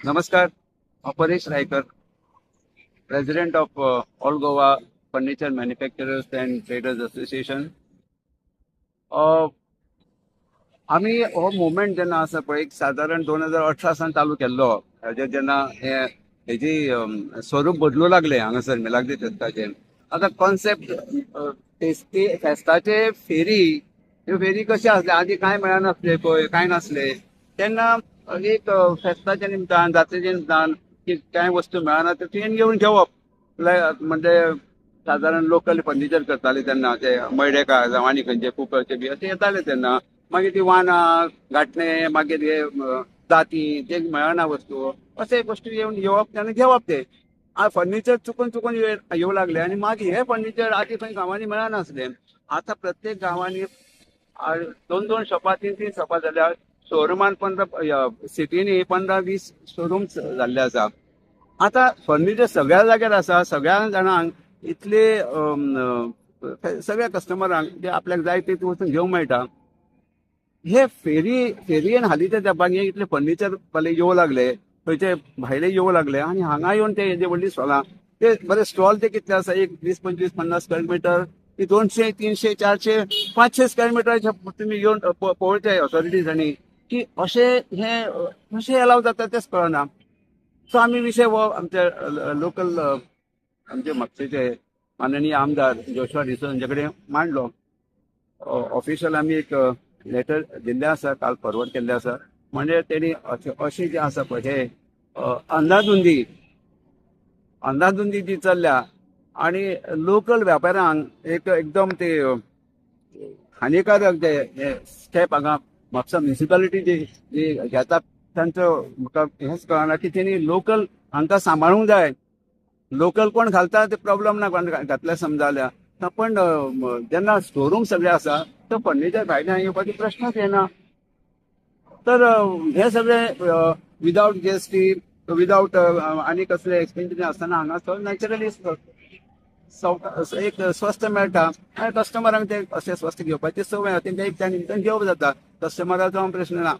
नमस्कार. Paresh Raikar, president of all Goa furniture manufacturers and traders association. आम्ही हो मुवमेंट जेन्ना आसा पळय एक सादारण 2018 सावन चालू केल्लो. हाजे जेन्ना हेजी स्वरूप बदलू लागले हांगासर मिलाग्री चर्चाचे. आता कॉन्सेप्ट फेस्ताचे फेरी, ह्यो फेरी कशे आसले, आधी कांय मेळनासले पळय, कांय नासले. तेन्ना एक फेस्ताच्या निमतान जात्रेच्या निमतान कांय वस्तू मेळना त्यो तुवें घेवन घेवप. म्हणजे सादारण लोकल फर्निचर करताले तेन्ना ते मयडेकार जावं आनी खंयचे कुकरचे बी अशे येताले तेन्ना. मागीर ती वाना घाटणे, मागीर हे दाती जे मेळना वस्तू, अशे वस्तू येवन घेवप आनी घेवप ते. फर्निचर चुकून येवं लागले आनी मागीर हे फर्निचर आदी खंय गांवांनी मेळनासले. आता प्रत्येक गांवांनी 2-2 शॉपां 3-3 शॉपां जाल्यार. शोरुमान 15 सिटीनी 15-20 शोरूम्स जाल्ले आसा. आता फर्निचर सगळ्या जाग्यार आसा. सगळ्या जाणांक इतले सगळ्या कस्टमरांक जे आपल्याक जाय ते वचून घेवंक मेळटा. हे फेरयेन हालींच्या तेंपाक हे इतले फर्निचर वाले येवं लागले, खंयचे भायले येवं लागले आनी हांगा येवन ते हेजे व्हडली स्टॉलां, ते बरे स्टॉल ते कितले आसा, एक 20-25-50 स्क्वेअर मिटर, ती 200, 300, 400, 500 स्क्वेअर मिटराचे तुम्ही येवन पळोवचे ऑथॉरिटीजांनी की अशे हे कशे अलाव जाता तेच कळना. सो आमी विशय हो आमचे लोकल आमचे म्हापशेचे माननीय आमदार जोशुआ डिसोजा हांचे कडेन मांडलो. ऑफिशियल आमी एक लेटर दिल्ले आसा, काल फॉरवर्ड केल्ले आसा. म्हणजे तेणी अशें जे आसा पळय हे अंधाधुंदी जी चल्ल्या आनी लोकल व्यापाऱ्यांक एकदम ते हानिकारक जे स्टेप हांगा म्हापसा म्युनिसिपालिटी जी घेता तांचो म्हाका हेच कळना की तेणी लोकल हांकां सांबाळूंक जाय. लोकल कोण घालता ते प्रॉब्लेम ना, कोण घातल्या समजा जाल्यार. पण जेन्ना स्टोरूम सगळे आसा तो फर्निचर भायल्यान येवपाचो प्रश्नच येना. तर हे सगळे विदाउट जीएसटी, विदाउट आनी कसले एक्सपेन्सिव्ह आसतना हांगा नॅचरली एक स्वस्त मेळटा आनी कस्टमरांक ते अशें स्वस्त घेवपाची संवय आसा. तेंच्या एक त्या निमतान घेवप जाता. कस्टमराचो प्रश्न ना.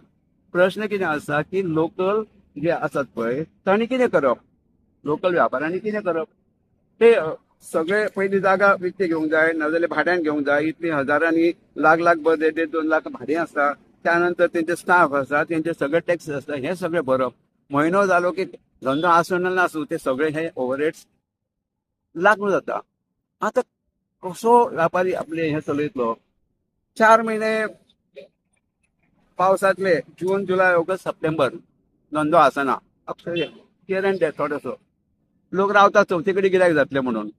प्रश्न कितें आसा की लोकल जे आसात पळय तांणी कितें करप, लोकल व्यापाऱ्यांनी कितें करप. ते सगळे पयली जागा विकते घेवंक जाय, नाजाल्यार भाड्यान घेवंक जाय. इतली हजारांनी लाख 1.5-2 लाख भाडें आसता. त्यानंतर तेंचे स्टाफ आसा, तेंचे सगळे टॅक्स आसता, हे सगळे भरप. म्हयनो जालो की धंदो आसूं ना नासूं ते सगळे हे ओव्हरहेड्स लागू जाता. आता कसो व्यापारी आपले हे चलयतलो. 4 महिने पावसांतले जून, जुलय, ऑगस्ट, सप्टेंबर धंदो आसना. हियर एंड देर थोडोसो लोक रावता चवथी कडेन गिरायक जातले म्हणून.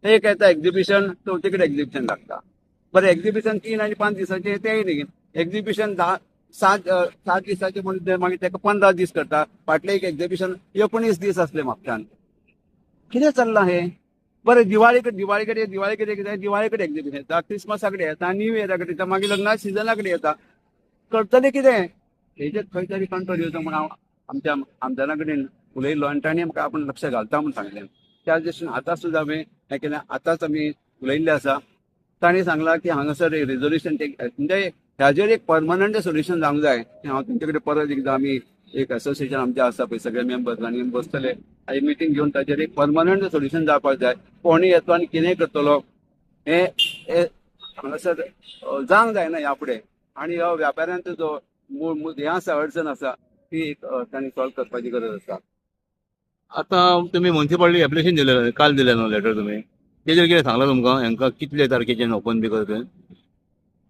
एक येता एक्झिबिशन, चवथी कडेन एक्झिबिशन लागता. बरें एक्झिबिशन 3 आनी 5 दिसांचे तेय न्ही. एक्झिबिशन 7 दिसाचे म्हणून मागीर ताका 15 दीस करता. फाटलें एक एक्झिबिशन 19 दीस असले म्हापशान. कितें चल्लां हे. बरें दिवाळे कडेन एक्झिबिशन येता, क्रिसमसा कडेन येता, न्यू इयरा कडेन येता, मागीर लग्ना सिजना कडेन येता. करतले कितें हेजेर खंय तरी कंट्रोल येवचो म्हण हांव आमच्या आमदारा कडेन उलयल्लो आनी तांणी आमकां आपण लक्ष घालता म्हूण सांगलें. त्याच दिसून आतां सुद्दां हांवें हें केलें. आतांच आमी उलयल्ले आसा. तांणी सांगलां की हांगासर रिजोल्युशन म्हणजे ह्याचेर एक परमनंट सोल्युशन जावंक जाय. हांव तुमचे कडेन परत एकदां आमी एक असोसिएशन आमचें आसा पळय सगळे मेंबर्स आनी बसतले आनी मिटींग घेवन ताचेर एक परमनंट सोल्युशन जावपाक जाय. कोणूय येतलो आनी कितेंय करतलो हे हांगासर जावंक जायना ह्या फुडें. आनी हो व्यापाऱ्यांचो जो मूळ हें आसा, अडचण आसा ती एक तांणी सॉल्व करपाची गरज आसा. आता तुम्ही म्युन्सिपालिटी एप्लिकेशन दिलें, काल दिलें न्हू लेटर तुम्ही, तेजेर कितें सांगलां तुमकां हांकां कितले तारखेच्यान ओपन बी करता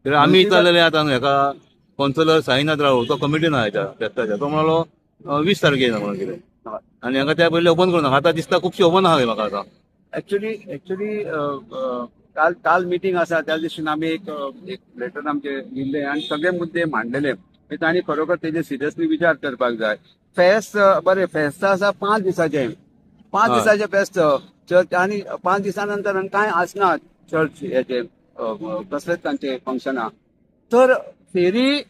तर आमी जालेले आतां हेका कौन्सिलर साईनाथ राव तो कमिटीन आहा हेच्या फेस्ताच्या. तो म्हणलो 20 तारखेक म्हणून कितें आनी हांगा त्या पयलीं ओपन करूं. आतां दिसता खुबशे ओपन आहा म्हाका आतां. एक्च्युली काल मिटींग आसा त्या दिसून आमी एक लेटर आमचे दिल्ले आनी सगळे मुद्दे मांडलेले. तांणी खरोखर तेजेर सिरियसली विचार करपाक जाय. फेस्त बरें फेस्त आसा 5 दिसाचे. 5 दिसाचे फेस्त चर्च आनी 5 दिसां नंतर कांय आसना चर्च हेचे कसलेच तांचे फंक्शनां. तर फेरी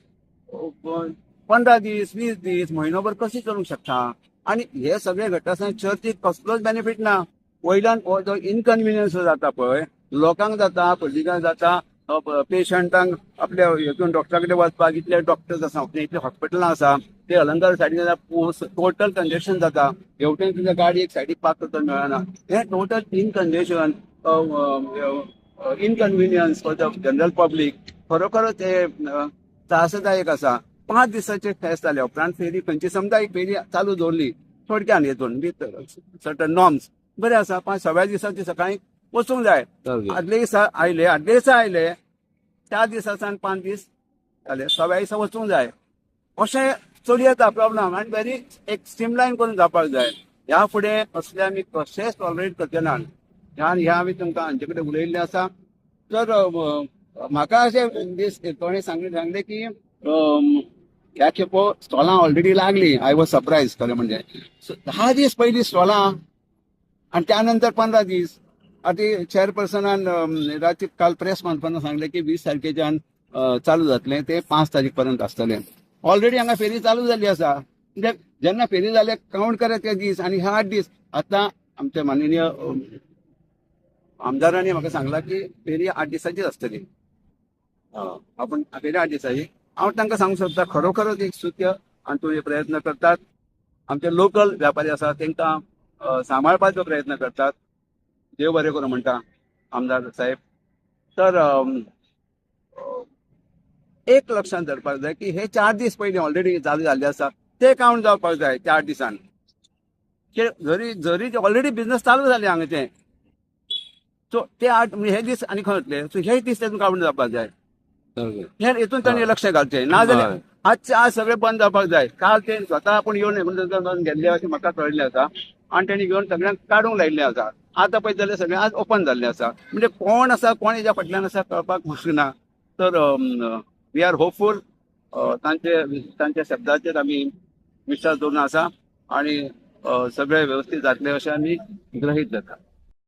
15 दीस 20 दीस म्हयनोभर कशी चलूंक शकता. आनी हे सगळे घडटा आसतना चर्चीक कसलोच बेनिफीट ना. वयल्यान जो इनकन्विनियन्स जाता पळय लोकांक जाता, पब्लिकांक जाता, पेशंटांक आपल्या हितून डॉक्टरा कडेन वचपाक इतले डॉक्टर्स आसा इतले हॉस्पिटलां आसा ते अलंकार सायडीन टोटल कंजेशन जाता हेवटेन तुज्या गाडी एक सायडीक पार्क करपाक मेळना हे total in congestion inconvenience for the general public खरोखरच हे त्रासदायक आसा 5 दिसाचे फेस्त जाले उपरांत फेरी खंयची समजा एक फेरी चालू दवरली थोडक्यान हेतून विथ सर्टन नॉर्म्स बरें आसा 5-6 दिसाची सकाळी वचूंक जाय आदले दिसा आयले 4 दिसासान 5 दीस जाले 6 दिसा वचूंक जाय अशें चड येता प्रॉब्लम आनी व्हेरी एक स्ट्रीमलायन करून जावपाक जाय ह्या फुडें असले आमी कशेंच टॉलरेट करचे ना ह्या आमी तुमकां हांचे कडेन उलयल्ले आसा तर म्हाका अशें दीस कोणें सांगलें की ह्या खेपो स्टॉलां ऑलरेडी लागली आय वॉज सरप्रायज खरें म्हणजे 10 दीस पयलीं स्टॉलां आनी त्या नंतर 15 दीस आतां चेअरपर्सनान राती काल प्रेस कॉन्फरन्स सांगलें की 20 तारखेच्यान चालू जातलें ते 5 तारीख पर्यंत आसतलें ऑलरेडी हांगा फेरी चालू जाल्ली आसा म्हणजे जेन्ना फेरी जाले काउंट करात ते दीस आनी हे 8 दीस आतां आमचे माननीय आमदारांनी म्हाका सांगलां की फेरी 8 दिसाचीच आसतली आपण फेरी 8 दिसाची हांव तांकां सांगूंक सोदतां खरोखरच एक स्तुत्य आनी तुमी प्रयत्न करतात आमचे लोकल व्यापारी आसा तांकां सांबाळपाचो प्रयत्न करतात देव बरें करूं म्हणटा आमदार साहेब तर एक लक्षात धरपाक जाय की हे 4 दीस पयलीं ऑलरेडी चालू जाल्ले आसा ते काउंट जावपाक जाय 4 दिसान जरी ऑलरेडी बिझनस चालू जाले हांगाचे सो ते 8 हे दीस आनी खंय वतले सो हे दीस तेतून काउंट जावपाक जाय हे हितून तांणी लक्ष घालचें ना जाल्यार आजचे आज सगळें बंद जावपाक जाय काल ते स्वता आपूण येवन गेल्ले अशें म्हाका कळिल्लें आसा आनी तेणी घेवन सगळ्यांक काडूंक लायिल्लें आसा आतां पळयत जाल्यार सगळें आज ओपन जाल्लें आसा म्हणजे कोण आसा कोण हेच्या फाटल्यान आसा कळपाक मुश्कील ना तर वी आर होपफूल तांच्या शब्दाचेर आमी विश्वास दवरून आसा आनी सगळें वेवस्थीत जातलें अशें आमी गृहीत धरता